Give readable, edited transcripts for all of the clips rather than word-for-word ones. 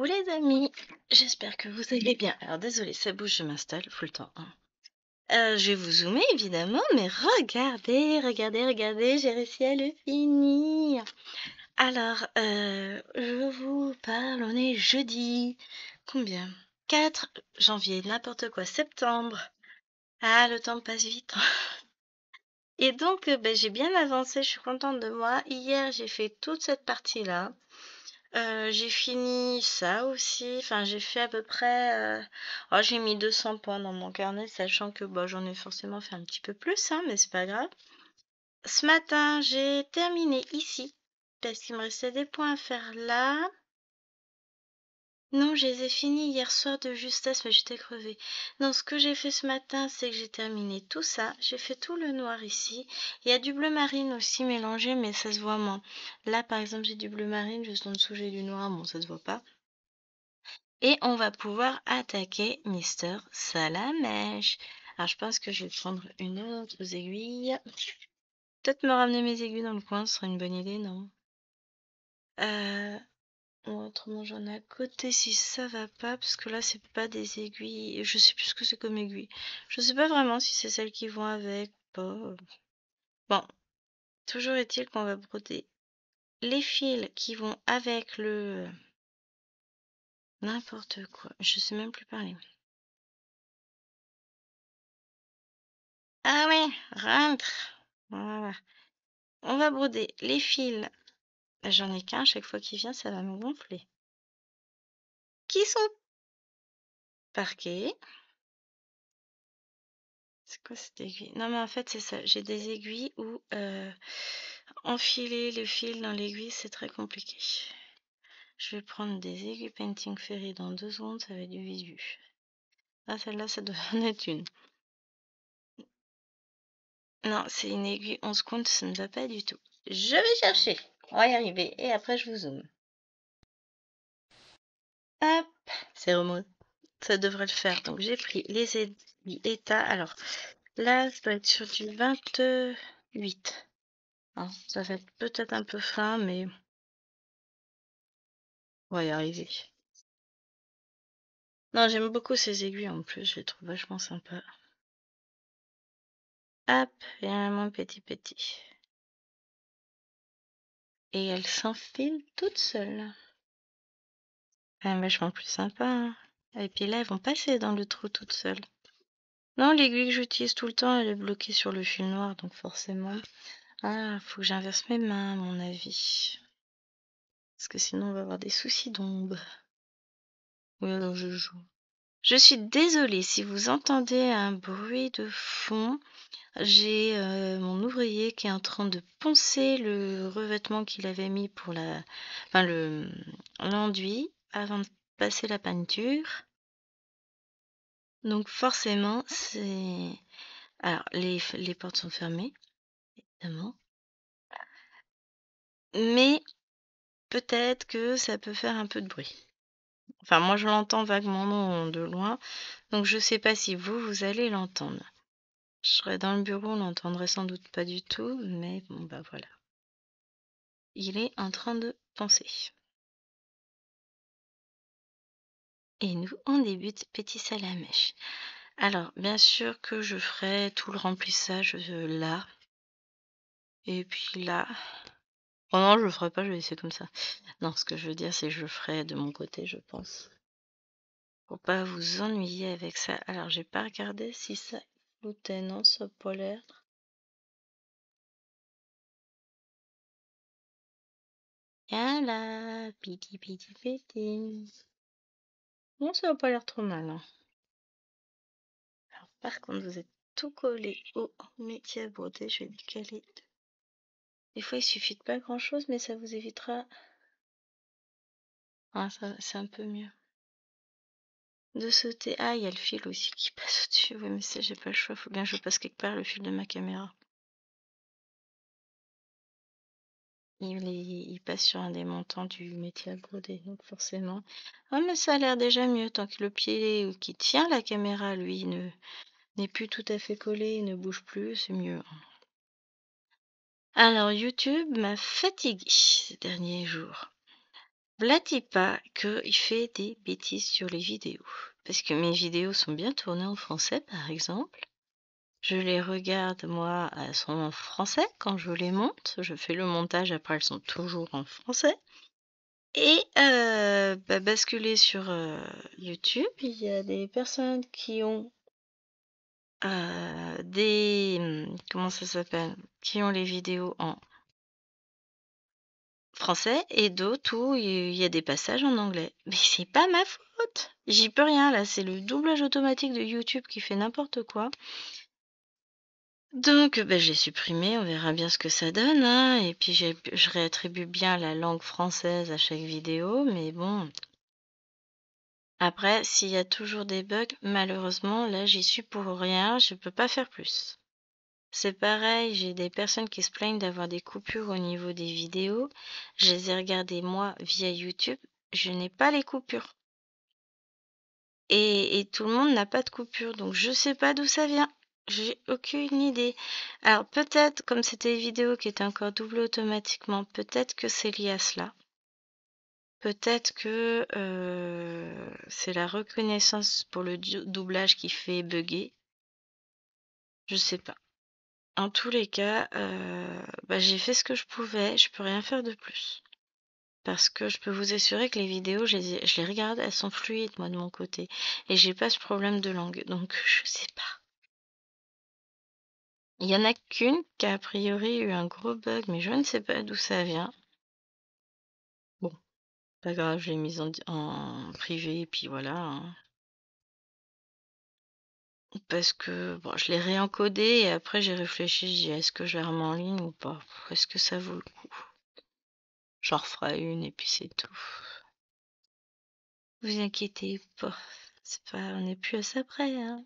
les amis, j'espère que vous allez bien. Alors désolé, ça bouge, je m'installe, faut le temps, hein. Je vais vous zoomer évidemment, mais regardez, j'ai réussi à le finir. Alors, je vous parle, on est jeudi. Combien? 4 janvier, n'importe quoi, septembre. Ah, le temps passe vite. Et donc, j'ai bien avancé, je suis contente de moi. Hier, j'ai fait toute cette partie-là. J'ai fini ça aussi. Enfin, j'ai fait à peu près. Oh, j'ai mis 200 points dans mon carnet, sachant que j'en ai forcément fait un petit peu plus, hein, mais c'est pas grave. Ce matin, j'ai terminé ici, parce qu'il me restait des points à faire là. Non, je les ai finis hier soir de justesse, mais j'étais crevée. Non, ce que j'ai fait ce matin, c'est que j'ai terminé tout ça. J'ai fait tout le noir ici. Il y a du bleu marine aussi mélangé, mais ça se voit moins. Là, par exemple, j'ai du bleu marine, juste en dessous, j'ai du noir. Bon, ça se voit pas. Et on va pouvoir attaquer Mister Salamèche. Alors, je pense que je vais prendre une autre aiguille. Peut-être me ramener mes aiguilles dans le coin, ce serait une bonne idée, non? Autrement, j'en ai à côté si ça va pas, parce que là, c'est pas des aiguilles. Je sais plus ce que c'est comme aiguille. Je sais pas vraiment si c'est celles qui vont avec, pas. Bon, toujours est-il qu'on va broder les fils qui vont avec le... N'importe quoi. Je sais même plus parler. Ah ouais, rentre. Voilà. On va broder les fils. J'en ai qu'un, chaque fois qu'il vient, ça va me gonfler. Qui sont parqués. C'est quoi cette aiguille? Non, mais en fait, c'est ça. J'ai des aiguilles où enfiler le fil dans l'aiguille, c'est très compliqué. Je vais prendre des aiguilles Painting Fairy dans 2 secondes, ça va être du visu. Ah, celle-là, ça doit en être une. Non, c'est une aiguille 11 comptes, ça ne va pas du tout. Je vais chercher. On va y arriver. Et après, je vous zoome. Hop, c'est remonté. Ça devrait le faire. Donc, j'ai pris les états. Alors, là, ça doit être sur du 28. Hein, ça va être peut-être un peu fin, mais on va y arriver. Non, j'aime beaucoup ces aiguilles en plus, je les trouve vachement sympas. Hop, et un moins petit. Et elles s'enfilent toutes seules. Quand même vachement plus sympa, hein. Et puis là, elles vont passer dans le trou toutes seules. Non, l'aiguille que j'utilise tout le temps, elle est bloquée sur le fil noir, donc forcément... Ah, faut que j'inverse mes mains, à mon avis. Parce que sinon, on va avoir des soucis d'ombre. Oui, alors je joue. Je suis désolée si vous entendez un bruit de fond. J'ai mon ouvrier qui est en train de poncer le revêtement qu'il avait mis pour l'enduit avant de passer la peinture. Donc forcément, c'est... Alors, les portes sont fermées, évidemment. Mais peut-être que ça peut faire un peu de bruit. Enfin, moi, je l'entends vaguement de loin. Donc, je sais pas si vous allez l'entendre. Je serais dans le bureau, on l'entendrait sans doute pas du tout. Mais bon, bah voilà. Il est en train de poncer. Et nous, on débute Petit Salamèche. Alors, bien sûr que je ferai tout le remplissage là. Et puis là. Oh non, je le ferai pas, je vais laisser comme ça. Non, ce que je veux dire, c'est que je le ferai de mon côté, je pense. Pour pas vous ennuyer avec ça. Alors, j'ai pas regardé si ça floutait, non, ça n'a pas l'air. Voilà, piti. Non, ça n'a pas l'air trop mal, hein. Alors, par contre, vous êtes tout collé au métier à broder, je vais décaler. Des fois, il suffit de pas grand-chose, mais ça vous évitera... Ah, ça, c'est un peu mieux. De sauter. Ah, il y a le fil aussi qui passe au-dessus. Oui, mais ça, j'ai pas le choix. Faut bien que je passe quelque part le fil de ma caméra. Il passe sur un des montants du métier à broder, donc forcément. Ah, mais ça a l'air déjà mieux. Tant que le pied qui tient la caméra, lui, n'est plus tout à fait collé, ne bouge plus, c'est mieux. Alors, YouTube m'a fatiguée ces derniers jours. Blati pas qu'il fait des bêtises sur les vidéos. Parce que mes vidéos sont bien tournées en français, par exemple. Je les regarde, moi, elles sont en français quand je les monte. Je fais le montage, après elles sont toujours en français. Et basculer sur YouTube, il y a des personnes qui ont comment ça s'appelle? Qui ont les vidéos en français et d'autres où il y a des passages en anglais. Mais c'est pas ma faute. J'y peux rien là, c'est le doublage automatique de YouTube qui fait n'importe quoi. Donc j'ai supprimé, on verra bien ce que ça donne, hein. Et puis je réattribue bien la langue française à chaque vidéo, mais bon. Après, s'il y a toujours des bugs, malheureusement, là j'y suis pour rien, je peux pas faire plus. C'est pareil, j'ai des personnes qui se plaignent d'avoir des coupures au niveau des vidéos. Je les ai regardées moi via YouTube, je n'ai pas les coupures. Et tout le monde n'a pas de coupure, donc je sais pas d'où ça vient. J'ai aucune idée. Alors peut-être, comme c'était des vidéos qui étaient encore doublées automatiquement, peut-être que c'est lié à cela. Peut-être que c'est la reconnaissance pour le doublage qui fait bugger. Je sais pas. En tous les cas, j'ai fait ce que je pouvais, je peux rien faire de plus. Parce que je peux vous assurer que les vidéos, je les regarde, elles sont fluides, moi, de mon côté. Et j'ai pas ce problème de langue, donc je sais pas. Il y en a qu'une qui a priori eu un gros bug, mais je ne sais pas d'où ça vient. Bon, pas grave, je l'ai mise en privé, et puis voilà, hein. Parce que bon, je l'ai réencodé et après j'ai réfléchi, j'ai dit est-ce que je la remets en ligne ou pas? Est-ce que ça vaut le coup? J'en referai une et puis c'est tout. Vous inquiétez pas, c'est pas, on n'est plus à ça près, hein.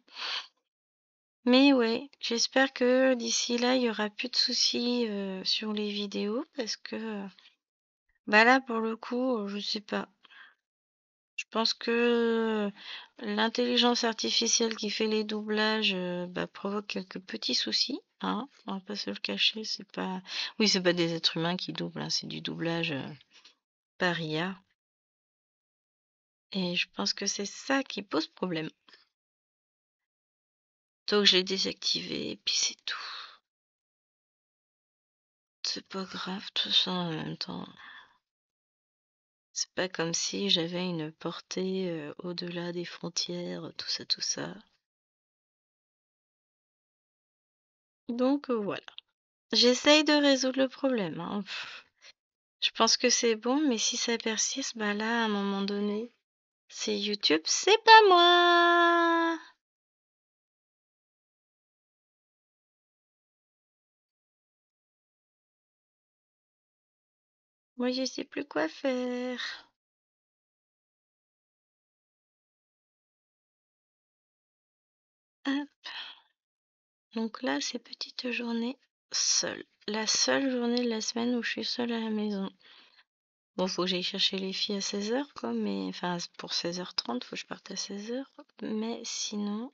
Mais ouais, j'espère que d'ici là, il y aura plus de soucis sur les vidéos parce que là pour le coup, je sais pas. Je pense que l'intelligence artificielle qui fait les doublages provoque quelques petits soucis, hein. On va pas se le cacher, c'est pas. Oui, c'est pas des êtres humains qui doublent, hein, c'est du doublage par IA. Et je pense que c'est ça qui pose problème. Donc je l'ai désactivé et puis c'est tout. C'est pas grave, tout ça en même temps. C'est pas comme si j'avais une portée au-delà des frontières, tout ça, tout ça. Donc voilà. J'essaye de résoudre le problème, hein. Je pense que c'est bon, mais si ça persiste, là, à un moment donné, c'est YouTube, c'est pas moi. Moi, je sais plus quoi faire. Hop. Donc là, c'est petite journée seule. La seule journée de la semaine où je suis seule à la maison. Bon, faut que j'aille chercher les filles à 16h, quoi, mais enfin, pour 16h30, faut que je parte à 16h. Mais sinon,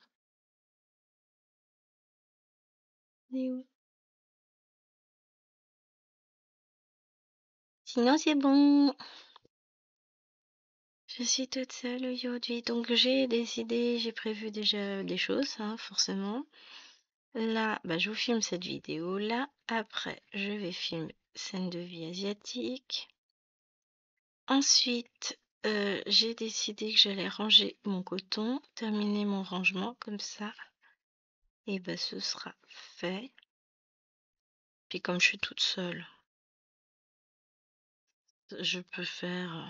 et où sinon, c'est bon. Je suis toute seule aujourd'hui, donc j'ai décidé, j'ai prévu déjà des choses, hein, forcément. Là, je vous filme cette vidéo-là. Après, je vais filmer scène de vie asiatique. Ensuite, j'ai décidé que j'allais ranger mon coton, terminer mon rangement comme ça. Et ce sera fait. Puis comme je suis toute seule, je peux faire...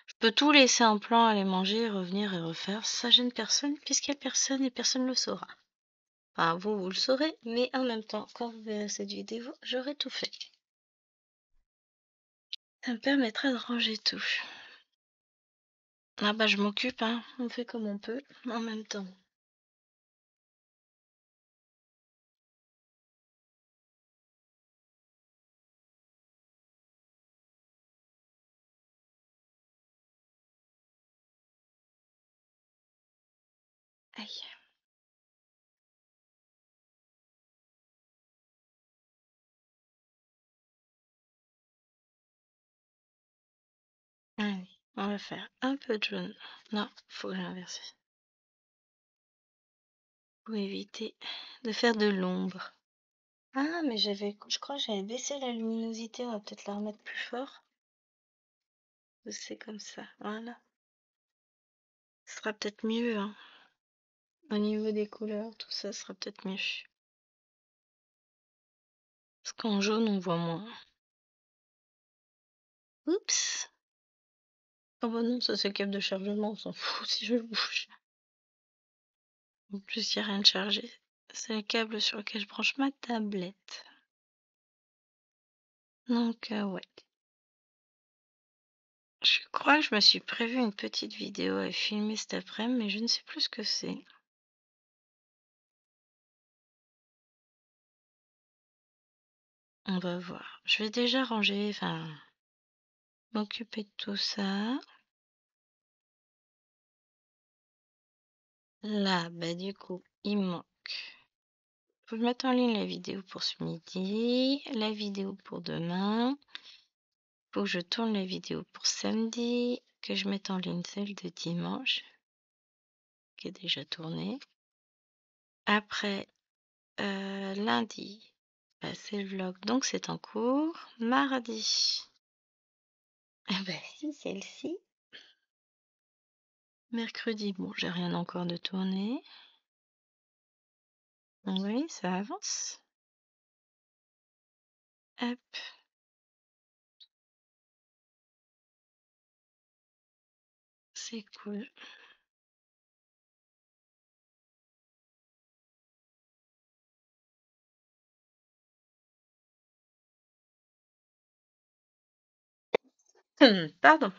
je peux tout laisser en plan, aller manger, revenir et refaire. Ça gêne personne puisqu'il n'y a personne et personne ne le saura. Enfin, vous le saurez, mais en même temps, quand vous verrez cette vidéo, j'aurai tout fait. Ça me permettra de ranger tout. Ah je m'occupe, hein. On fait comme on peut, en même temps. Aïe. On va faire un peu de jaune. Non, faut que j'inverse. Pour éviter de faire de l'ombre. Ah, mais je crois que j'avais baissé la luminosité. On va peut-être la remettre plus fort. C'est comme ça. Voilà. Ce sera peut-être mieux, hein. Au niveau des couleurs, tout ça sera peut-être mieux. Parce qu'en jaune, on voit moins. Oups. Oh bah non, ça c'est le câble de chargement, on s'en fout si je le bouge. En plus, il n'y a rien de chargé. C'est le câble sur lequel je branche ma tablette. Donc, ouais. Je crois que je me suis prévu une petite vidéo à filmer cet après-midi, mais je ne sais plus ce que c'est. On va voir. Je vais déjà ranger, enfin, m'occuper de tout ça. Là, bah du coup, il me manque. Faut que je mette en ligne la vidéo pour ce midi, la vidéo pour demain. Faut que je tourne la vidéo pour samedi, que je mette en ligne celle de dimanche, qui est déjà tournée. Après, lundi, bah, c'est le vlog, donc c'est en cours. Mardi, ah bah si, celle-ci. Mercredi, bon, j'ai rien encore de tourné. Oui, ça avance. Hop. C'est cool. Pardon.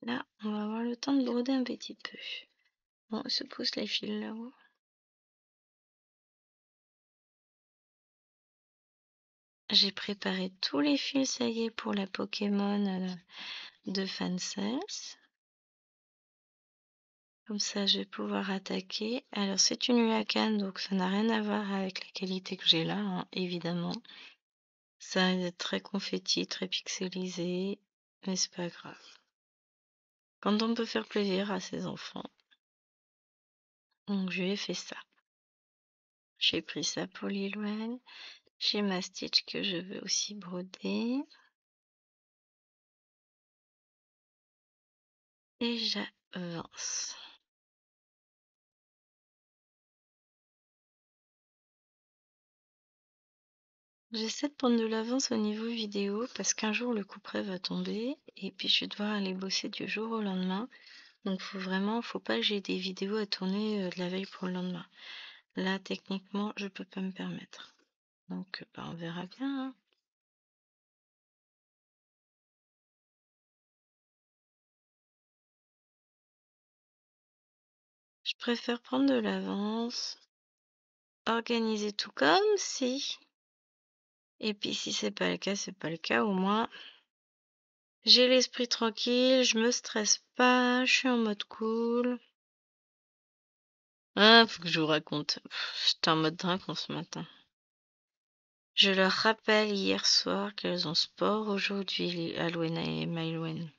Là, on va avoir le temps de broder un petit peu. Bon, se pousse les fils là-haut. J'ai préparé tous les fils, ça y est, pour la Pokémon de Fansels. Comme ça, je vais pouvoir attaquer. Alors, c'est une Huacan, donc ça n'a rien à voir avec la qualité que j'ai là, hein, évidemment. Ça va être très confetti, très pixelisé, mais c'est pas grave. Quand on peut faire plaisir à ses enfants. Donc, je lui ai fait ça. J'ai pris ça pour Lilwen. J'ai ma Stitch que je veux aussi broder. Et j'avance. J'essaie de prendre de l'avance au niveau vidéo parce qu'un jour le couperet va tomber et puis je vais devoir aller bosser du jour au lendemain. Donc faut pas que j'ai des vidéos à tourner de la veille pour le lendemain. Là, techniquement, je peux pas me permettre. Donc, bah, on verra bien, hein. Je préfère prendre de l'avance, organiser tout comme si. Et puis si c'est pas le cas, c'est pas le cas. Au moins, j'ai l'esprit tranquille, je me stresse pas, je suis en mode cool. Ah, faut que je vous raconte. J'étais en mode dragon ce matin. Je leur rappelle hier soir qu'elles ont sport aujourd'hui, Alwen et Maïwen.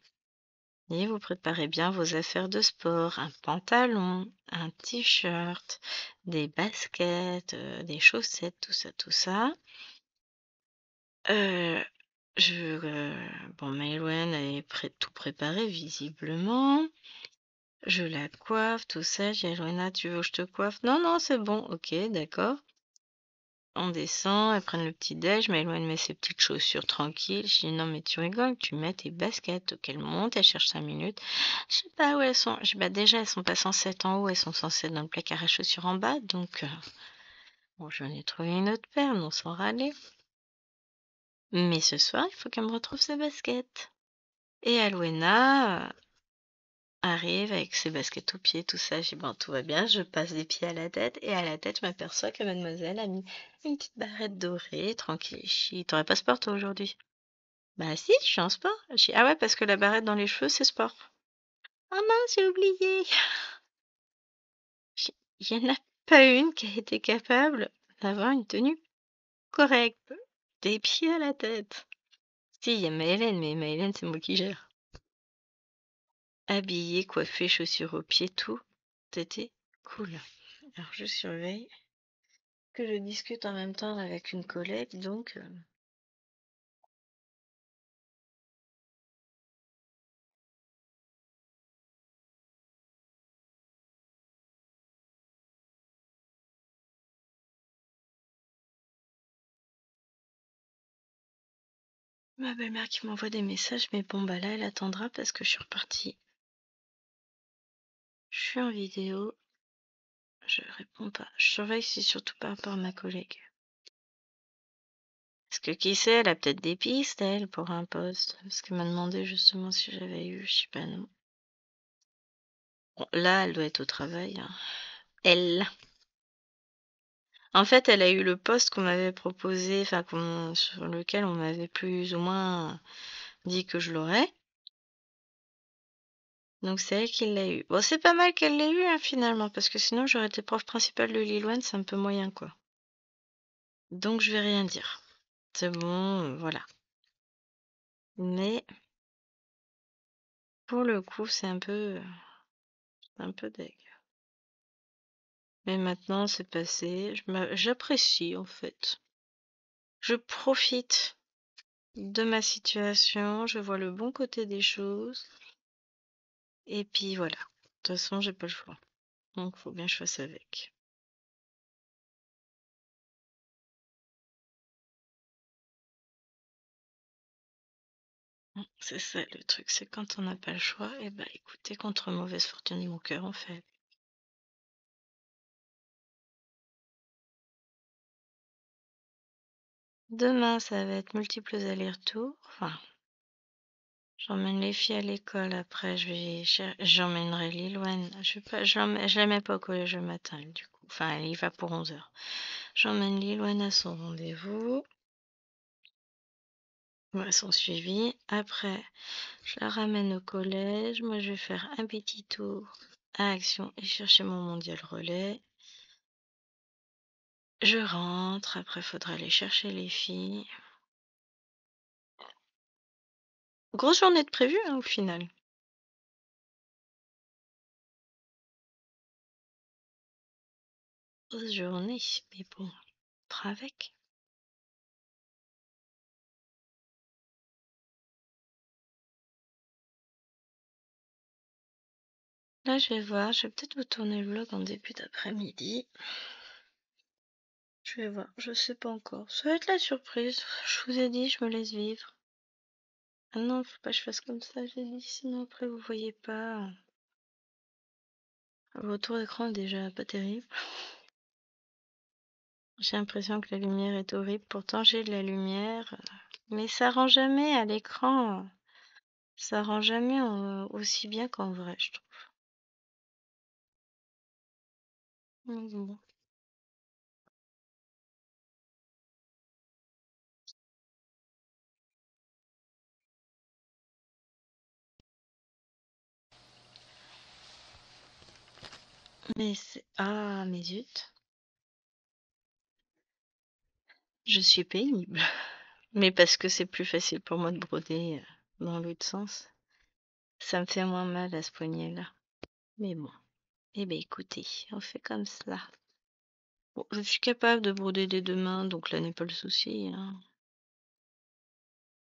Et vous préparez bien vos affaires de sport, un pantalon, un t-shirt, des baskets, des chaussettes, tout ça, tout ça. Euh, bon, Maïwen est tout préparé visiblement. Je la coiffe, tout ça. J'ai dit, Alwena, tu veux que je te coiffe? Non, non, c'est bon. Ok, d'accord. On descend, elles prennent le petit déj, mais Maëloine met ses petites chaussures tranquilles. Je dis non mais tu rigoles, tu mets tes baskets. Donc elle monte, elle cherche 5 minutes. Je sais pas où elles sont. Je dis bah déjà elles sont pas censées être en haut, elles sont censées être dans le placard à chaussures en bas. Donc bon, j'en ai trouvé une autre paire, mais on s'en râlait. Mais ce soir, il faut qu'elle me retrouve ses baskets. Et Alwena arrive avec ses baskets aux pieds, tout ça. Je dis bon, tout va bien, je passe des pieds à la tête. Et à la tête, je m'aperçois que mademoiselle a mis une petite barrette dorée, tranquille. T'aurais pas sport toi aujourd'hui? Bah si, je suis en sport. Je dis ah ouais, parce que la barrette dans les cheveux, c'est sport. Ah mince, j'ai oublié. Il y en a pas une qui a été capable d'avoir une tenue correct. Des pieds à la tête. Si, il y a Maëlène, mais Maëlène, c'est moi qui gère. Habillée, coiffée, chaussures aux pieds, tout. C'était cool. Alors, je surveille que je discute en même temps avec une collègue, donc... Ma belle-mère qui m'envoie des messages, mais bon, bah là, elle attendra parce que je suis repartie. Je suis en vidéo, je réponds pas. Je surveille, c'est surtout par rapport à ma collègue. Parce que qui sait, elle a peut-être des pistes, elle, pour un poste. Parce qu'elle m'a demandé justement si j'avais eu, je sais pas, non. Bon, là, elle doit être au travail, hein. Elle. En fait, elle a eu le poste qu'on m'avait proposé, enfin, sur lequel on m'avait plus ou moins dit que je l'aurais. Donc c'est elle qui l'a eu. Bon, c'est pas mal qu'elle l'ait eu, hein, finalement, parce que sinon j'aurais été prof principale de Lilouane, c'est un peu moyen, quoi. Donc je vais rien dire. C'est bon, voilà. Mais pour le coup, c'est un peu deg. Mais maintenant, c'est passé. J'apprécie, en fait. Je profite de ma situation, je vois le bon côté des choses. Et puis voilà. De toute façon, j'ai pas le choix. Donc faut bien que je fasse avec. C'est ça le truc, c'est quand on n'a pas le choix, et bah écoutez, contre mauvaise fortune et mon cœur, on fait. Demain, ça va être multiples allers-retours. Enfin, j'emmène les filles à l'école. Après, j'emmènerai Lilouane. Je la mets pas au collège le matin, elle, du coup. Enfin, elle y va pour 11 heures. J'emmène Lilouane à son rendez-vous, à son suivi. Après, je la ramène au collège. Moi, je vais faire un petit tour à Action et chercher mon mondial relais. Je rentre. Après, faudra aller chercher les filles. Grosse journée de prévue, hein, au final. Grosse journée, mais bon, on fera avec. Là, je vais voir. Je vais peut-être vous tourner le vlog en début d'après-midi. Je vais voir. Je sais pas encore. Ça va être la surprise. Je vous ai dit, je me laisse vivre. Ah non, faut pas que je fasse comme ça, j'ai dit. Sinon, après, vous voyez pas. Le retour d'écran est déjà pas terrible. J'ai l'impression que la lumière est horrible. Pourtant, j'ai de la lumière. Mais ça rend jamais à l'écran. Ça rend jamais aussi bien qu'en vrai, je trouve. Donc, bon. Mais c'est... Ah, mais zut. Je suis pénible. Mais parce que c'est plus facile pour moi de broder dans l'autre sens. Ça me fait moins mal à ce poignet-là. Mais bon. Eh bien, écoutez, on fait comme cela. Bon, je suis capable de broder des deux mains, donc là n'est pas le souci, hein.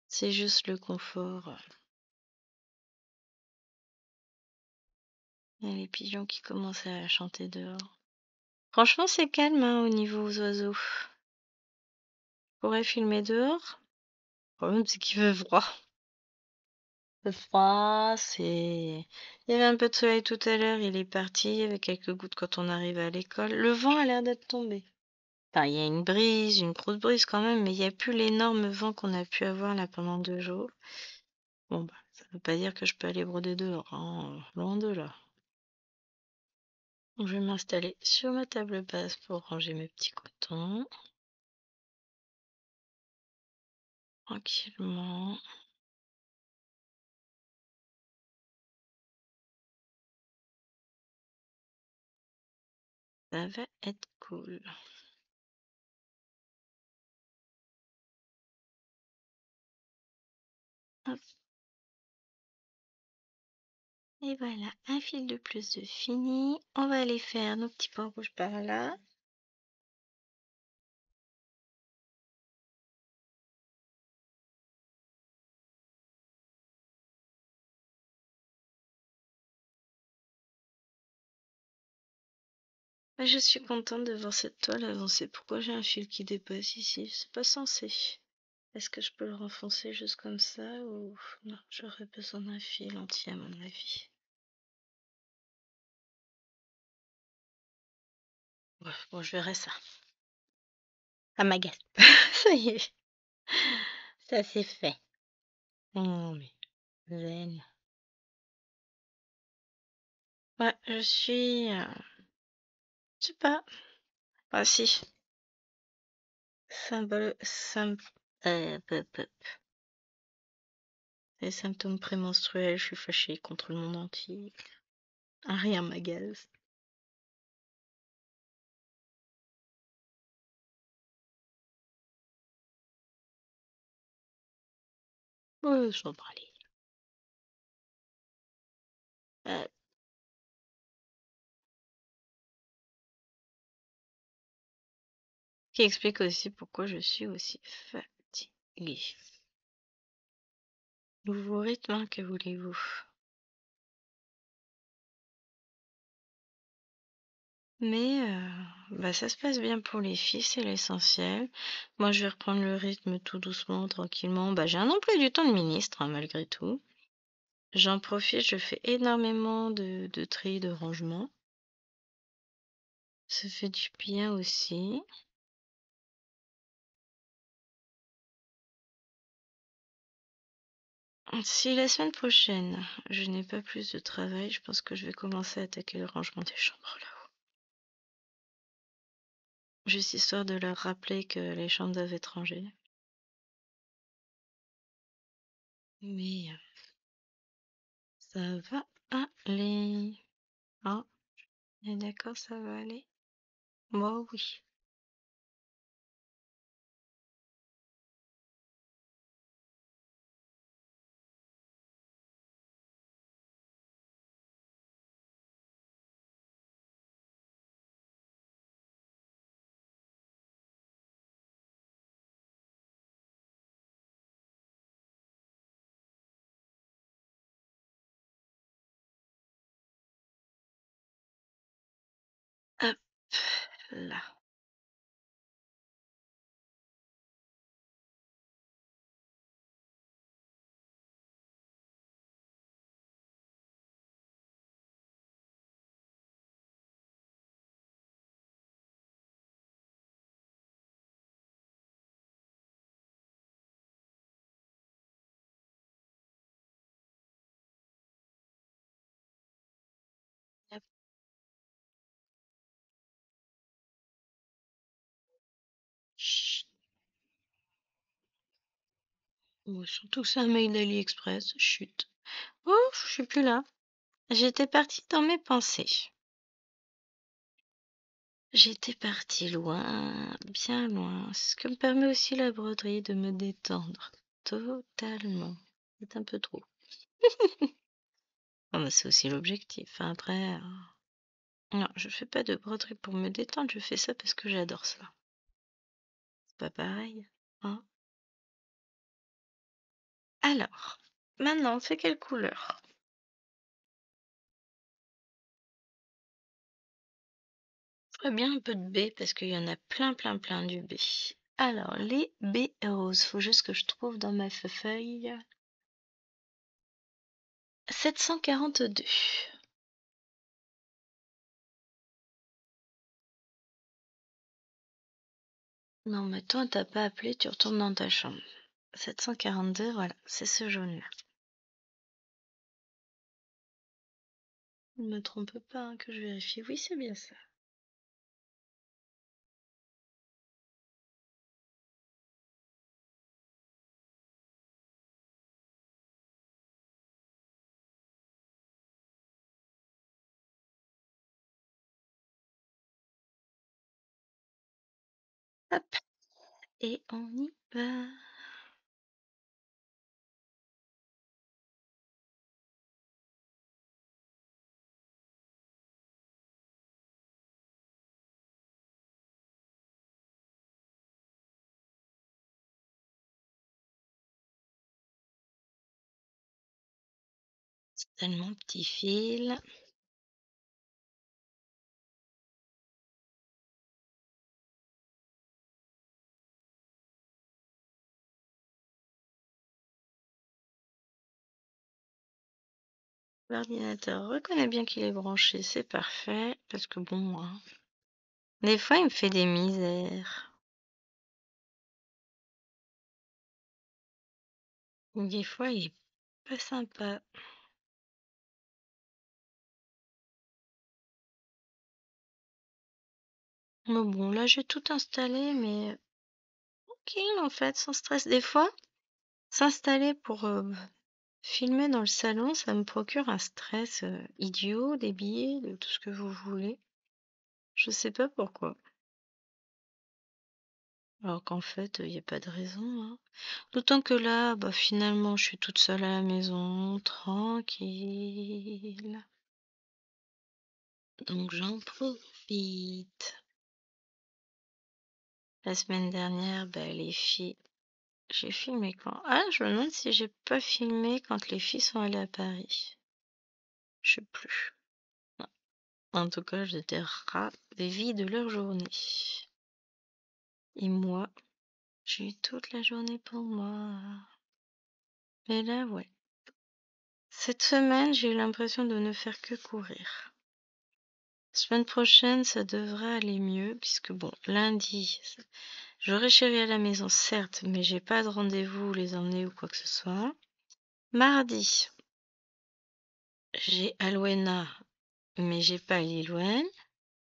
C'est juste le confort. Il y a les pigeons qui commencent à chanter dehors. Franchement, c'est calme hein, au niveau aux oiseaux. Je pourrais filmer dehors. Le problème, c'est qu'il fait froid. Il fait froid, c'est... Il y avait un peu de soleil tout à l'heure, il est parti, il y avait quelques gouttes quand on arrive à l'école. Le vent a l'air d'être tombé. Enfin, il y a une brise, une grosse brise quand même, mais il n'y a plus l'énorme vent qu'on a pu avoir là pendant 2 jours. Bon, bah, ça veut pas dire que je peux aller broder dehors, hein, loin de là. Je vais m'installer sur ma table basse pour ranger mes petits cotons. Tranquillement. Ça va être cool. Hop. Et voilà, un fil de plus de fini. On va aller faire nos petits points rouges par là. Je suis contente de voir cette toile avancer. Pourquoi j'ai un fil qui dépasse ici? C'est pas censé. Est-ce que je peux le renfoncer juste comme ça ou non, j'aurais besoin d'un fil entier à mon avis. Ouais, bon, je verrai ça. À ma gueule. Ça y est, ça c'est fait. Oh, mais zen. Ouais, je suis... je sais pas. Ah si. Symbole... Les symptômes prémenstruels, je suis fâchée contre le monde entier. Un rien m'agace. Ouais, je vais en parler. Euh, qui explique aussi pourquoi je suis aussi fatiguée. Nouveau rythme, hein, que voulez-vous? Mais bah, ça se passe bien pour les filles, c'est l'essentiel. Moi, je vais reprendre le rythme tout doucement, tranquillement. Bah, j'ai un emploi du temps de ministre, hein, malgré tout. J'en profite, je fais énormément de tri, de rangement. Ça fait du bien aussi. Si la semaine prochaine, je n'ai pas plus de travail, je pense que je vais commencer à attaquer le rangement des chambres là-haut. Juste histoire de leur rappeler que les chambres doivent être rangées. Mais ça va aller. Ah, on est d'accord, ça va aller? Moi, oui. Hop là. Hop. Chut. Oh, surtout que c'est un mail d'AliExpress. Chut. Oh, je suis plus là. J'étais partie dans mes pensées. J'étais partie loin, bien loin. C'est ce que me permet aussi la broderie de me détendre. Totalement. C'est un peu trop. Ah, bah, c'est aussi l'objectif, hein. Après, non, je fais pas de broderie pour me détendre, je fais ça parce que j'adore ça. C'est pas pareil, hein. Alors, maintenant, c'est quelle couleur? Ferait bien un peu de B parce qu'il y en a plein, plein, plein du B. Alors, les B roses, faut juste que je trouve dans ma feuille. 742. Non, mais toi, t'as pas appelé, tu retournes dans ta chambre. 742, voilà, c'est ce jaune-là. Ne me trompe pas, hein, que je vérifie. Oui, c'est bien ça. Hop, et on y va. Tellement petit fil. L'ordinateur reconnaît bien qu'il est branché, c'est parfait, parce que bon, hein, des fois il me fait des misères. Des fois il est pas sympa. Mais bon, là j'ai tout installé, mais tranquille en fait, sans stress. Des fois, s'installer pour filmer dans le salon, ça me procure un stress idiot, débile, de tout ce que vous voulez. Je sais pas pourquoi. Alors qu'en fait, il n'y a pas de raison, hein. D'autant que là, bah, finalement, je suis toute seule à la maison, tranquille. Donc j'en profite. La semaine dernière, bah, les filles, j'ai filmé quand? Ah, je me demande si j'ai pas filmé quand les filles sont allées à Paris. Je sais plus. Non. En tout cas, j'étais ravie de leur journée. Et moi, j'ai eu toute la journée pour moi. Mais là, ouais. Cette semaine, j'ai eu l'impression de ne faire que courir. Semaine prochaine, ça devrait aller mieux, puisque bon, lundi, j'aurai chéri à la maison, certes, mais j'ai pas de rendez-vous, les emmener ou quoi que ce soit. Mardi, j'ai Alwena, mais j'ai pas Lilouen.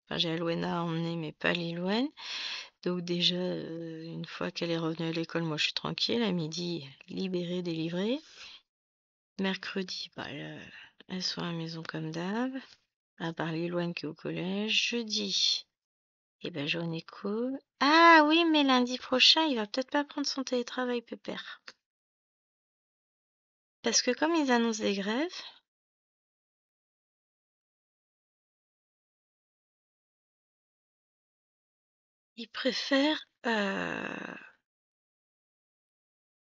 Enfin, j'ai Alwena à emmener, mais pas Lilouen. Donc déjà, une fois qu'elle est revenue à l'école, moi je suis tranquille. À midi, libérée, délivrée. Mercredi, bah, elles sont à la maison comme d'hab, à part Lilouen qui est au collège. Jeudi, eh ben, journée cool. Ah oui, mais lundi prochain, il va peut-être pas prendre son télétravail, Pépère. Parce que comme ils annoncent des grèves, ils préfèrent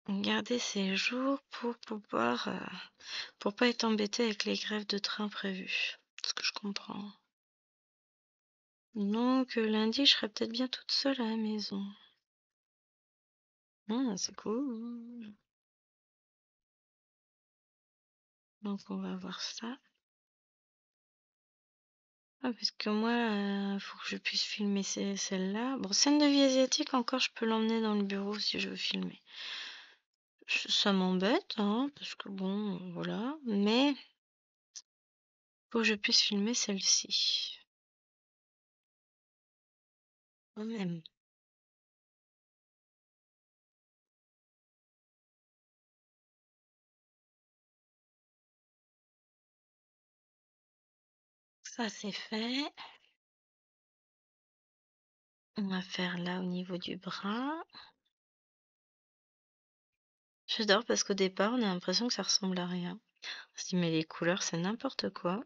garder ses jours pour pas être embêté avec les grèves de train prévues. Ce que je comprends. Donc lundi, je serai peut-être bien toute seule à la maison. C'est cool. Donc on va voir ça. Ah, parce que moi, faut que je puisse filmer celle-là. Bon, scène de vie asiatique, encore, je peux l'emmener dans le bureau si je veux filmer. Ça m'embête, hein, parce que bon, voilà. Mais faut que je puisse filmer celle-ci. Quand même. Ça, c'est fait. On va faire là au niveau du bras. J'adore parce qu'au départ, on a l'impression que ça ressemble à rien. On se dit, mais les couleurs, c'est n'importe quoi.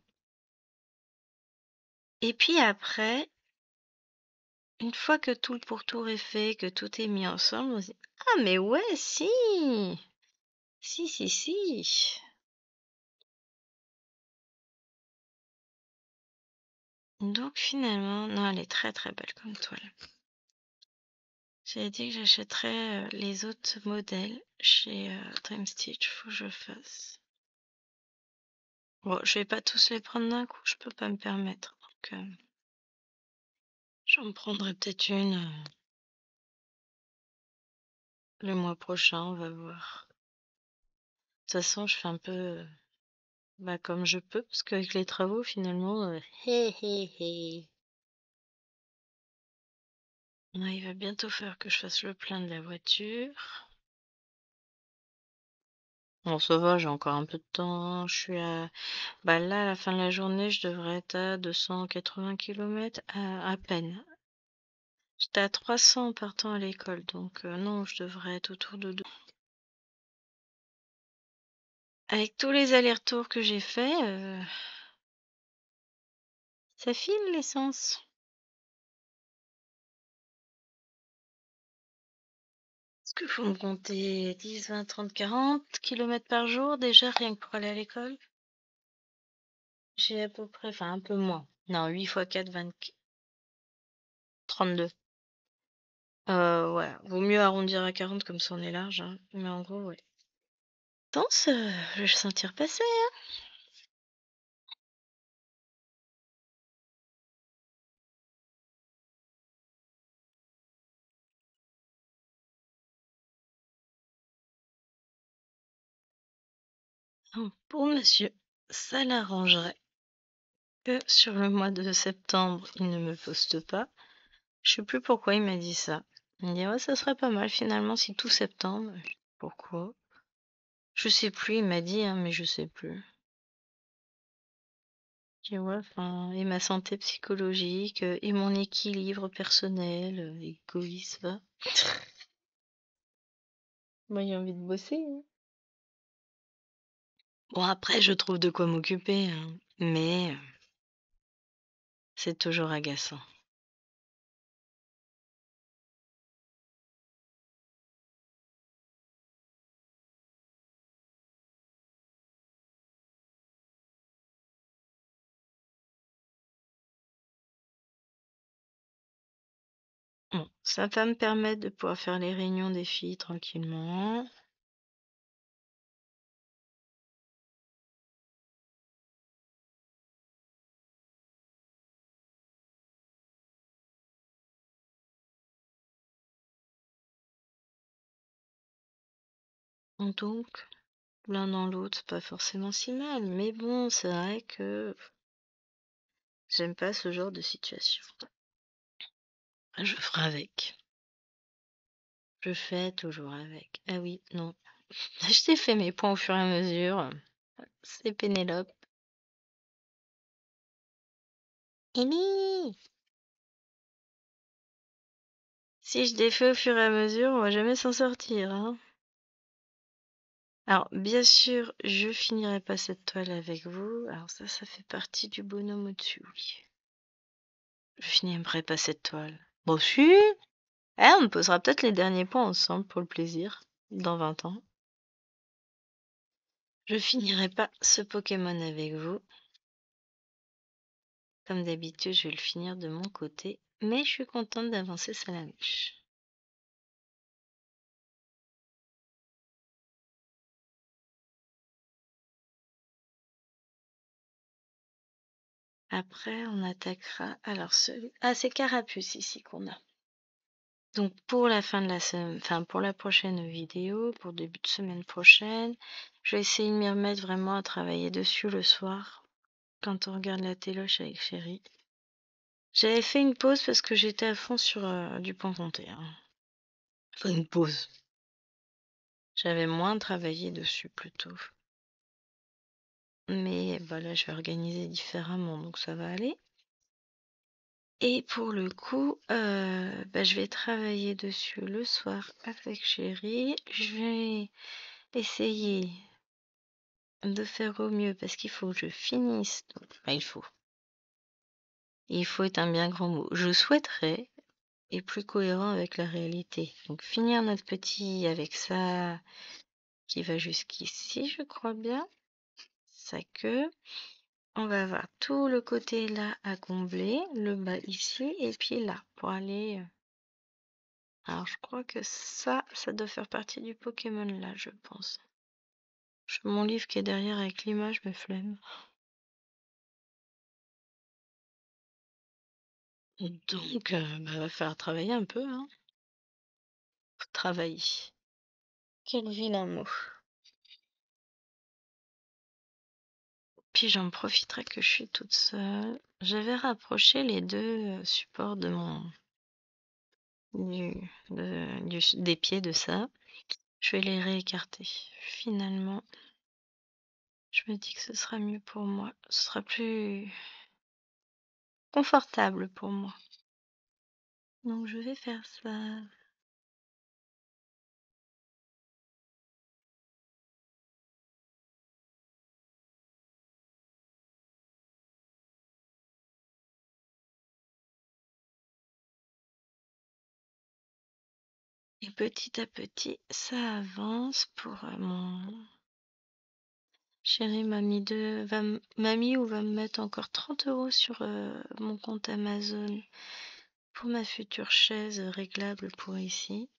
Et puis après, une fois que tout le pourtour est fait, que tout est mis ensemble, on se dit, ah, mais ouais, si! Si, si, si. Donc finalement, non, elle est très très belle comme toile. J'avais dit que j'achèterais les autres modèles chez Dream Stitch, faut que je fasse. Bon, je vais pas tous les prendre d'un coup, je peux pas me permettre. Donc j'en prendrai peut-être une le mois prochain, on va voir. De toute façon, je fais un peu bah, comme je peux, parce qu'avec les travaux, finalement, hé hé hé. Ouais, il va bientôt falloir que je fasse le plein de la voiture. Bon, ça va, j'ai encore un peu de temps. Je suis à... Bah là, à la fin de la journée, je devrais être à 280 km à peine. J'étais à 300 en partant à l'école, donc non, je devrais être autour de 2. Avec tous les allers-retours que j'ai faits, ça file l'essence. Est-ce qu'il faut me compter 10, 20, 30, 40 km par jour déjà, rien que pour aller à l'école? J'ai à peu près, enfin un peu moins. Non, 8 fois 4, 20, 32. Ouais, vaut mieux arrondir à 40 comme ça on est large, hein. Mais en gros, ouais. Pense, je vais le sentir passer. Pour monsieur, ça l'arrangerait que sur le mois de septembre, il ne me poste pas. Je sais plus pourquoi il m'a dit ça. Il me dit ouais, ça serait pas mal finalement si tout septembre. Pourquoi? Je sais plus, il m'a dit, hein, mais je sais plus. Je dis ouais, enfin, et ma santé psychologique, et mon équilibre personnel, égoïste, va. Moi, j'ai envie de bosser, hein. Bon, après, je trouve de quoi m'occuper, hein, mais c'est toujours agaçant. Bon, ça va me permettre de pouvoir faire les réunions des filles tranquillement. Donc, l'un dans l'autre, c'est pas forcément si mal. Mais bon, c'est vrai que j'aime pas ce genre de situation. Je ferai avec. Je fais toujours avec. Ah oui, non. Je t'ai fait mes points au fur et à mesure. C'est Pénélope. Amy! Si je les fais au fur et à mesure, on va jamais s'en sortir, hein. Alors, bien sûr, je finirai pas cette toile avec vous. Alors ça fait partie du bonhomme au-dessus, oui. Je finirai pas cette toile. Bon, si! On posera peut-être les derniers points ensemble pour le plaisir, dans 20 ans. Je finirai pas ce Pokémon avec vous. Comme d'habitude, je vais le finir de mon côté, mais je suis contente d'avancer Salamèche. Après, on attaquera. Alors, c'est Carapuce ici qu'on a. Donc, pour la fin de la semaine, enfin, pour la prochaine vidéo, pour début de semaine prochaine, je vais essayer de m'y remettre vraiment à travailler dessus le soir, quand on regarde la téloche avec chérie. J'avais fait une pause parce que j'étais à fond sur du point comté, hein. Enfin, une pause. J'avais moins travaillé dessus plutôt. Mais bah, là, je vais organiser différemment, donc ça va aller. Et pour le coup, bah, je vais travailler dessus le soir avec chérie. Je vais essayer de faire au mieux parce qu'il faut que je finisse. Donc, bah, il faut est un bien grand mot. Je souhaiterais être plus cohérent avec la réalité. Donc finir notre petit avec ça qui va jusqu'ici, je crois bien. Ça que on va avoir tout le côté là à combler, le bas ici et puis là pour aller. Alors je crois que ça doit faire partie du Pokémon là, je pense. Mon livre qui est derrière avec l'image me flemme. Donc, bah, va falloir travailler un peu, hein. Travailler. Quel vilain mot. Puis j'en profiterai que je suis toute seule. J'avais rapproché les deux supports de des pieds de ça. Je vais les réécarter. Finalement, je me dis que ce sera mieux pour moi. Ce sera plus confortable pour moi. Donc je vais faire ça. Et petit à petit, ça avance pour Chérie m'a mis ou va me mettre encore 30 € sur mon compte Amazon pour ma future chaise réglable pour ici.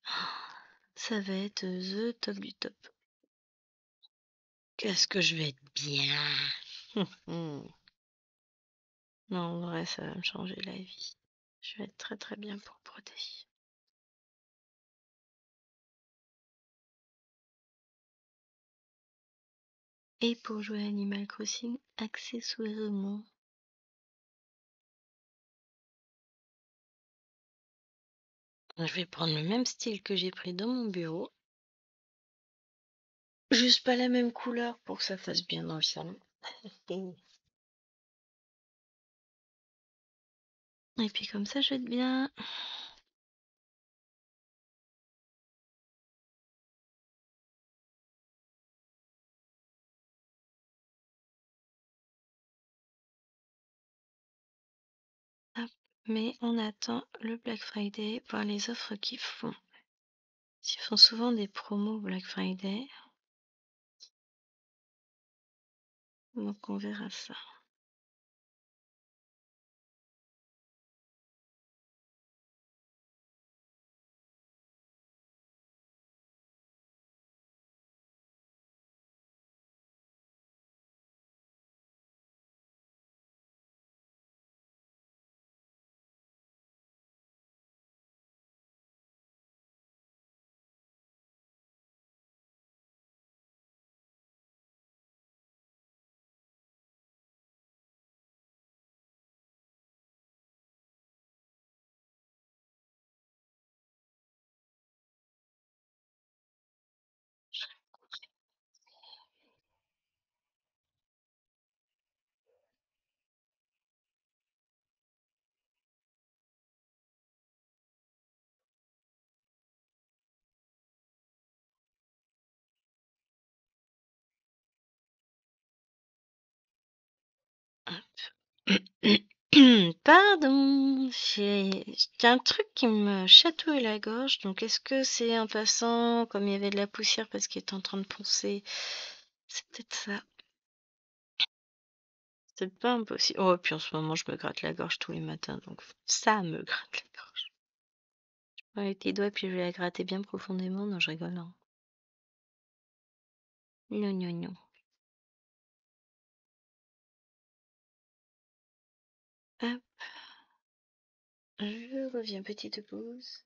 Ça va être the top du top. Qu'est-ce que je vais être bien. Non, en vrai, ça va me changer la vie. Je vais être très très bien pour broder. Et pour jouer à Animal Crossing, accessoirement. Je vais prendre le même style que j'ai pris dans mon bureau. Juste pas la même couleur pour que ça fasse bien dans le salon. Et puis comme ça, je vais être bien. Hop. Mais on attend le Black Friday, voir les offres qu'ils font. Ils font souvent des promos Black Friday. Donc on verra ça. Pardon, j'ai un truc qui me chatouille la gorge, donc est-ce que c'est en passant, comme il y avait de la poussière parce qu'il était en train de poncer? C'est peut-être ça. C'est pas impossible. Oh, et puis en ce moment, je me gratte la gorge tous les matins, donc ça me gratte la gorge. Je prends les petits doigts, puis je vais la gratter bien profondément. Non, je rigole, hein. Non, non, non. Hop, je reviens, petite pause.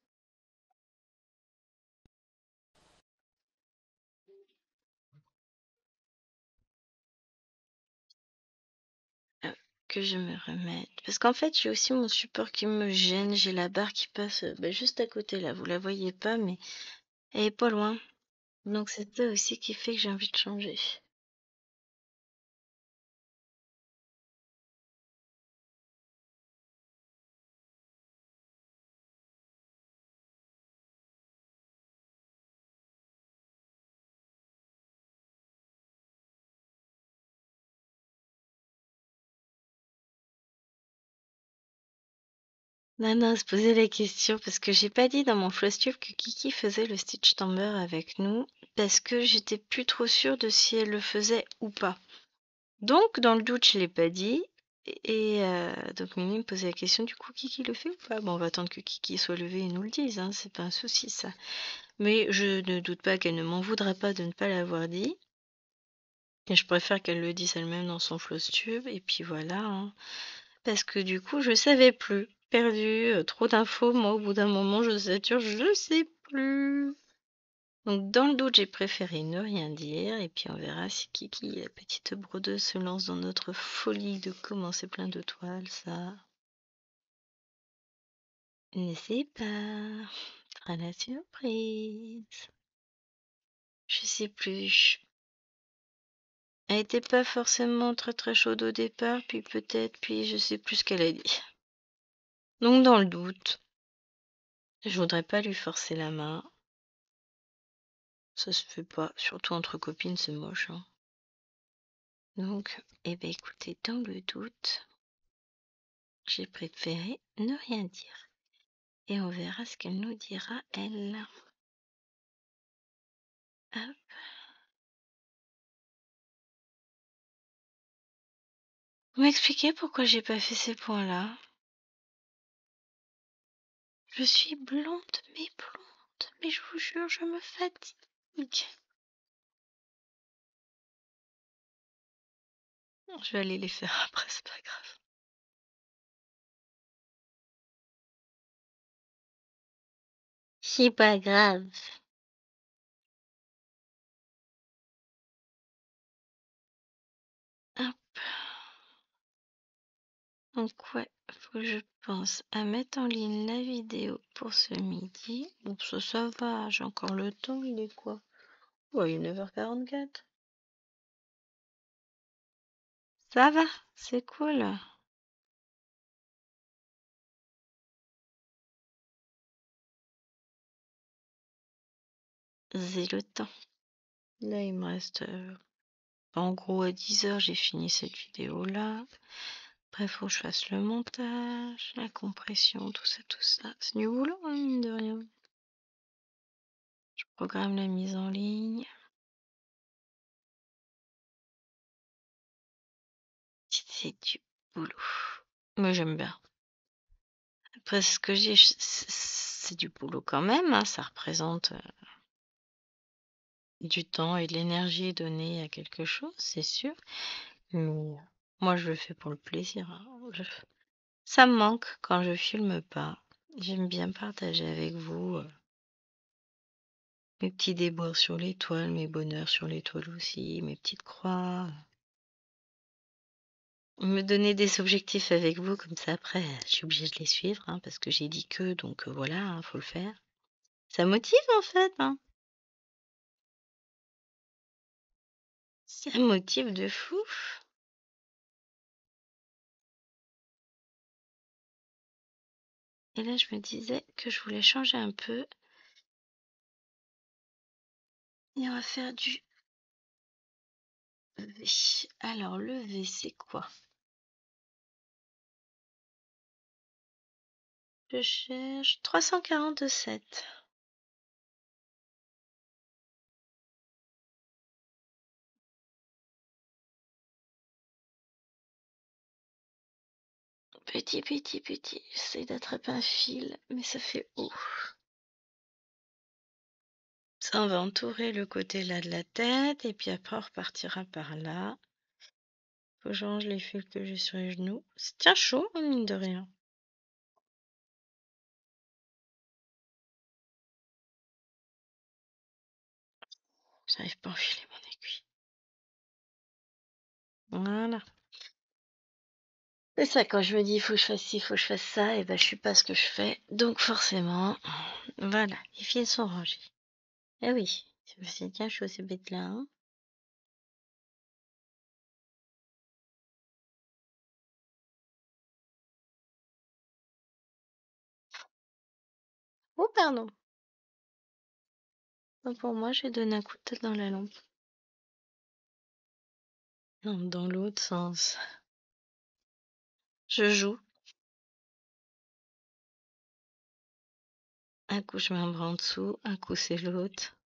Que je me remette. Parce qu'en fait, j'ai aussi mon support qui me gêne. J'ai la barre qui passe juste à côté là. Vous la voyez pas, mais elle est pas loin. Donc c'est ça aussi qui fait que j'ai envie de changer. Non, non, se poser la question parce que j'ai pas dit dans mon flowstube que Kiki faisait le Stitch Tamber avec nous parce que j'étais plus trop sûre de si elle le faisait ou pas. Donc dans le doute, je l'ai pas dit. Et donc Mimi me posait la question, du coup Kiki le fait ou pas? Bon, on va attendre que Kiki soit levé et nous le dise, hein, c'est pas un souci ça. Mais je ne doute pas qu'elle ne m'en voudra pas de ne pas l'avoir dit. Et je préfère qu'elle le dise elle-même dans son flowstube. Et puis voilà, hein. Parce que du coup, je savais plus. Perdu, trop d'infos. Moi, au bout d'un moment, je sature, je sais plus. Donc, dans le doute, j'ai préféré ne rien dire. Et puis, on verra si Kiki, la petite brodeuse, se lance dans notre folie de commencer plein de toiles. Ça, ne sais pas. Fera la surprise. Je sais plus. Elle était pas forcément très très chaude au départ, puis peut-être, puis je sais plus ce qu'elle a dit. Donc, dans le doute, je voudrais pas lui forcer la main. Ça se fait pas, surtout entre copines, c'est moche, hein. Donc, eh ben écoutez, dans le doute, j'ai préféré ne rien dire. Et on verra ce qu'elle nous dira, elle. Hop. Vous m'expliquez pourquoi j'ai pas fait ces points-là? Je suis blonde, mais je vous jure, je me fatigue. Je vais aller les faire après, c'est pas grave. C'est pas grave. Hop. Donc ouais, faut que je pense à mettre en ligne la vidéo pour ce midi. Bon, ça va, j'ai encore le temps, il est quoi? Ouais, il est 9h44. Ça va, c'est cool. J'ai le temps. Là, il me reste... en gros, à 10h, j'ai fini cette vidéo-là. Après, faut que je fasse le montage, la compression, tout ça, tout ça. C'est du boulot, hein, mine de rien. Je programme la mise en ligne. C'est du boulot. Mais j'aime bien. Après, ce que j'ai, c'est du boulot quand même, hein. Ça représente du temps et de l'énergie donnée à quelque chose, c'est sûr. Mais moi, je le fais pour le plaisir, hein. Ça me manque quand je filme pas. J'aime bien partager avec vous mes petits déboires sur l'étoile, mes bonheurs sur l'étoile aussi, mes petites croix. Me donner des objectifs avec vous, comme ça après, je suis obligée de les suivre, hein, parce que j'ai dit que, donc voilà, hein, faut le faire. Ça motive en fait, hein. Ça motive de fou. Et là, je me disais que je voulais changer un peu. Et on va faire du V. Alors, le V, c'est quoi? Je cherche 347. Petit. J'essaie d'attraper un fil, mais ça fait haut. Ça, on va entourer le côté là de la tête, et puis après, on repartira par là. Faut que je range les fils que j'ai sur les genoux. C'est bien chaud, hein, mine de rien. J'arrive pas à enfiler mon aiguille. Voilà. C'est ça, quand je me dis, il faut que je fasse ci, il faut que je fasse ça, et ben, je suis pas ce que je fais. Donc, forcément, voilà, les fils sont rangés. Eh oui, je me suis dit, tiens, je suis aussi bête là, hein. Oh, pardon. Donc, pour moi, je vais donner un coup de tête dans la lampe. Non, dans l'autre sens. Je joue. Un coup, je mets un bras en dessous, un coup, c'est l'autre.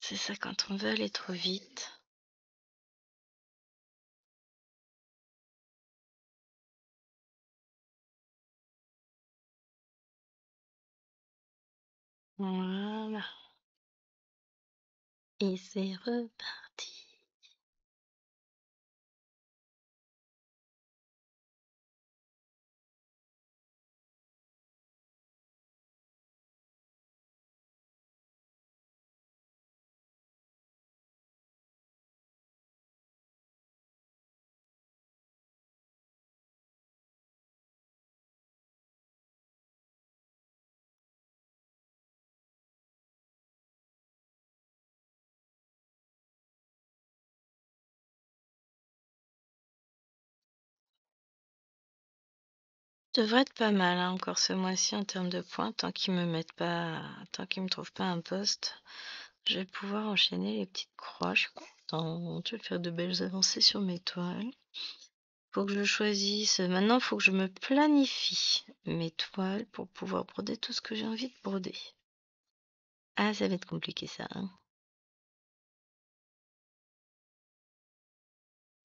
C'est ça quand on veut aller trop vite. Voilà. Et c'est reparti. Devrait être pas mal, hein, encore ce mois-ci en termes de points, tant qu'ils me mettent pas, tant qu'ils me trouvent pas un poste, je vais pouvoir enchaîner les petites croix. Je suis contente, je vais faire de belles avancées sur mes toiles. Faut que je choisisse. Maintenant, faut que je me planifie mes toiles pour pouvoir broder tout ce que j'ai envie de broder. Ah, ça va être compliqué ça, hein.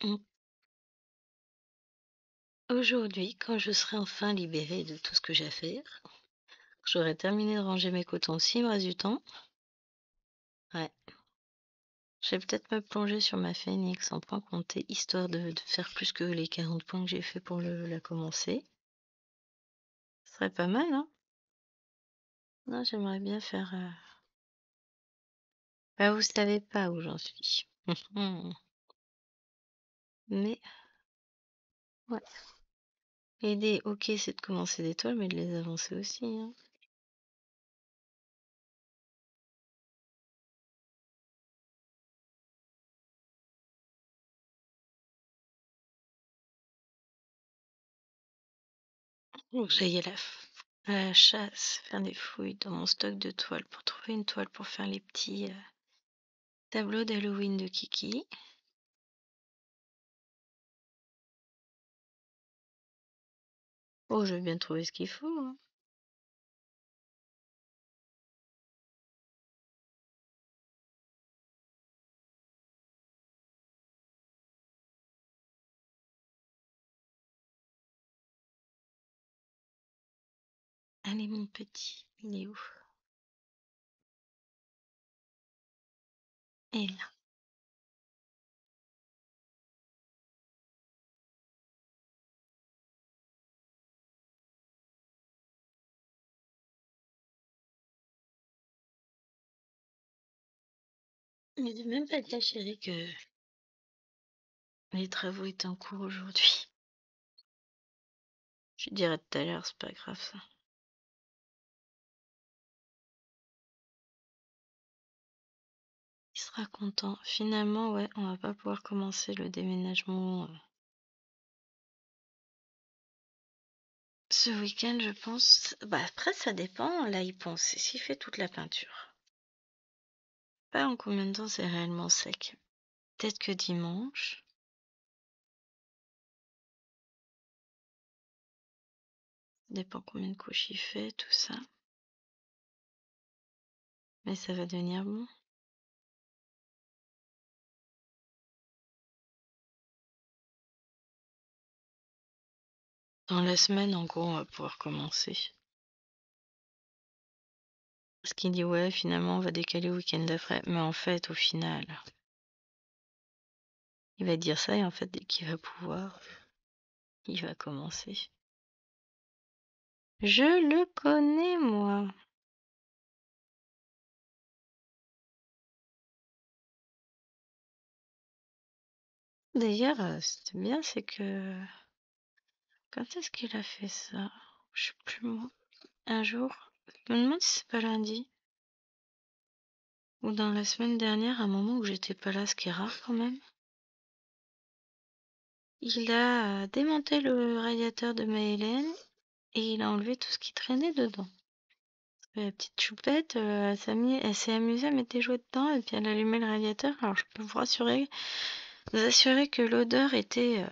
Mm. Aujourd'hui, quand je serai enfin libérée de tout ce que j'ai à faire, j'aurai terminé de ranger mes cotons s'il me reste du temps. Ouais. Je vais peut-être me plonger sur ma phénix en point compté, histoire de faire plus que les 40 points que j'ai fait pour la commencer. Ce serait pas mal, hein? Non, j'aimerais bien faire. Bah, vous savez pas où j'en suis. Mais, ouais. L'idée, ok, c'est de commencer des toiles, mais de les avancer aussi, hein. Faut que j'aille à la chasse, faire des fouilles dans mon stock de toiles pour trouver une toile pour faire les petits tableaux d'Halloween de Kiki. Oh, je vais bien trouver ce qu'il faut, hein. Allez, mon petit, il est où? Et là. Mais de même pas dire, chérie, que les travaux étaient en cours aujourd'hui. Je dirai tout à l'heure, c'est pas grave ça. Il sera content. Finalement, ouais, on va pas pouvoir commencer le déménagement ce week-end, je pense. Bah après, ça dépend. Là, il pense. S'il fait toute la peinture. Pas en combien de temps c'est réellement sec. Peut-être que dimanche. Ça dépend combien de couches il fait, tout ça. Mais ça va devenir bon. Dans la semaine, en gros, on va pouvoir commencer. Parce qu'il dit, ouais, finalement, on va décaler le week-end d'après. Mais en fait, au final, il va dire ça et en fait, dès qu'il va pouvoir, il va commencer. Je le connais, moi. D'ailleurs, c'était bien, c'est que... Quand est-ce qu'il a fait ça? Je sais plus, moi. Un jour. Je me demande si c'est pas lundi. Ou dans la semaine dernière, un moment où j'étais pas là, ce qui est rare quand même. Il a démonté le radiateur de Maëlène et il a enlevé tout ce qui traînait dedans. La petite choupette, elle s'est amusée à mettre des jouets dedans et puis elle a allumé le radiateur. Alors je peux vous assurer que l'odeur était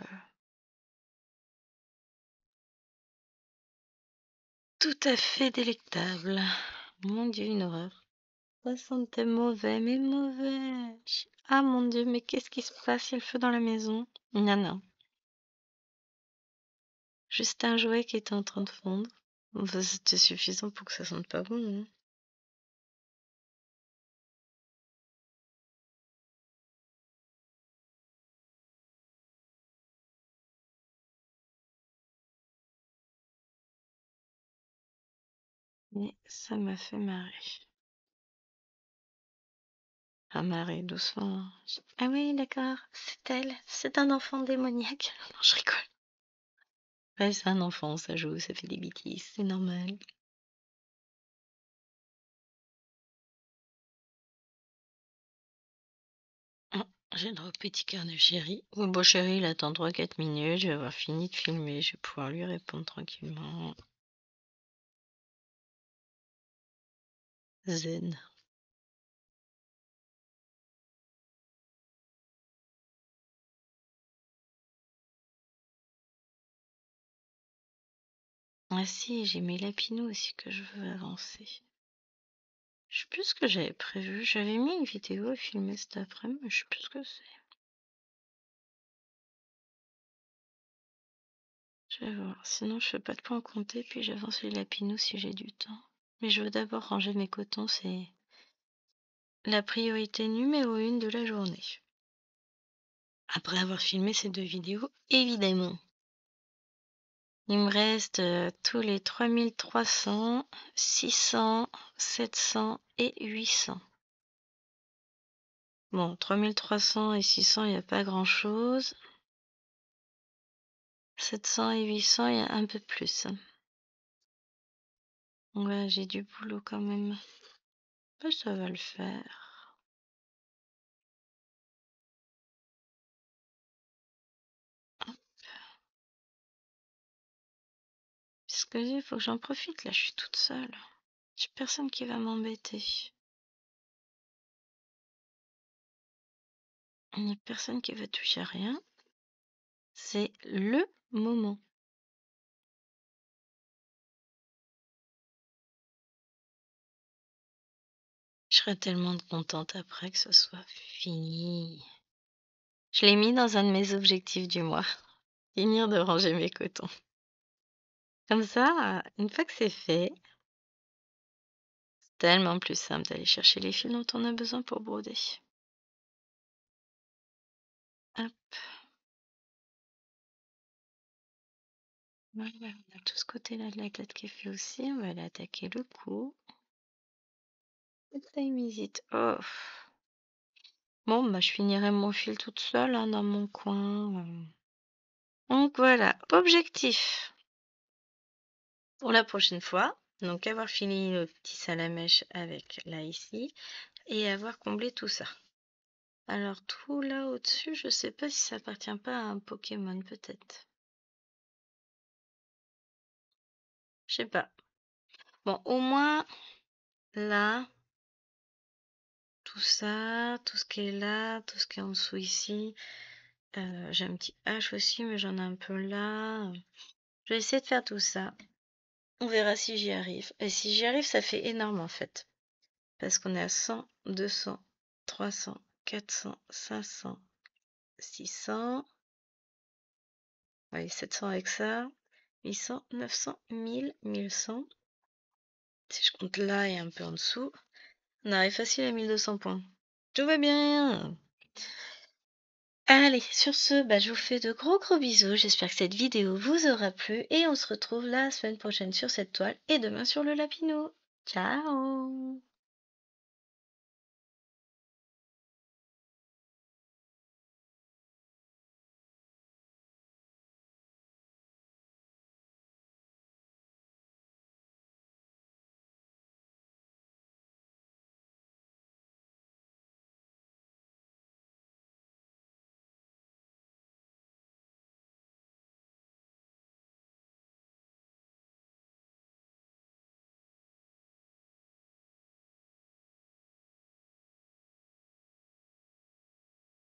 tout à fait délectable. Mon Dieu, une horreur. Ça sentait mauvais, mais mauvais. Ah mon Dieu, mais qu'est-ce qui se passe? Il y a le feu dans la maison. Non, non. Juste un jouet qui était en train de fondre. Enfin, c'était suffisant pour que ça sente pas bon, hein. Mais ça m'a fait marrer. Ah, marrer doucement, hein. Ah oui, d'accord, c'est elle. C'est un enfant démoniaque. Non, je rigole. Ouais, c'est un enfant, ça joue, ça fait des bêtises, c'est normal. Oh, j'ai le droit au petit cœur de chéri. Oh, bon, chéri, il attend 3-4 minutes. Je vais avoir fini de filmer. Je vais pouvoir lui répondre tranquillement. Zen. Ah si, j'ai mes lapinous aussi que je veux avancer. Je sais plus ce que j'avais prévu. J'avais mis une vidéo à filmer cet après-midi, mais je sais plus ce que c'est. Je vais voir. Sinon, je fais pas de point compter, puis j'avance les lapinous si j'ai du temps. Mais je veux d'abord ranger mes cotons, c'est la priorité numéro 1 de la journée. Après avoir filmé ces 2 vidéos, évidemment. Il me reste tous les 3300, 600, 700 et 800. Bon, 3300 et 600, il n'y a pas grand-chose. 700 et 800, il y a un peu plus. Ouais, j'ai du boulot quand même. Mais ça va le faire. Parce que il faut que j'en profite, là, je suis toute seule. J'ai personne qui va m'embêter. Il n'y a personne qui va toucher à rien. C'est le moment. Je serais tellement contente après que ce soit fini. Je l'ai mis dans un de mes objectifs du mois. Finir de ranger mes cotons. Comme ça, une fois que c'est fait, c'est tellement plus simple d'aller chercher les fils dont on a besoin pour broder. Hop. Voilà, on a tout ce côté-là de la glatte qui est fait aussi. On va aller attaquer le cou. What time is it? Oh. Bon, bah, je finirai mon fil toute seule hein, dans mon coin. Donc voilà, objectif pour la prochaine fois. Donc avoir fini le petit salamèche avec là ici et avoir comblé tout ça. Alors tout là au-dessus, je sais pas si ça appartient pas à un Pokémon peut-être. Je sais pas. Bon, au moins là, tout ça, tout ce qui est là, tout ce qui est en dessous ici. J'ai un petit H aussi, mais j'en ai un peu là. Je vais essayer de faire tout ça. On verra si j'y arrive. Et si j'y arrive, ça fait énorme en fait. Parce qu'on est à 100, 200, 300, 400, 500, 600. Ouais, 700 avec ça. 800, 900, 1000, 1100. Si je compte là et un peu en dessous, on arrive facile à 1200 points. Tout va bien. Allez, sur ce, bah, je vous fais de gros bisous. J'espère que cette vidéo vous aura plu et on se retrouve la semaine prochaine sur cette toile et demain sur le Lapino. Ciao!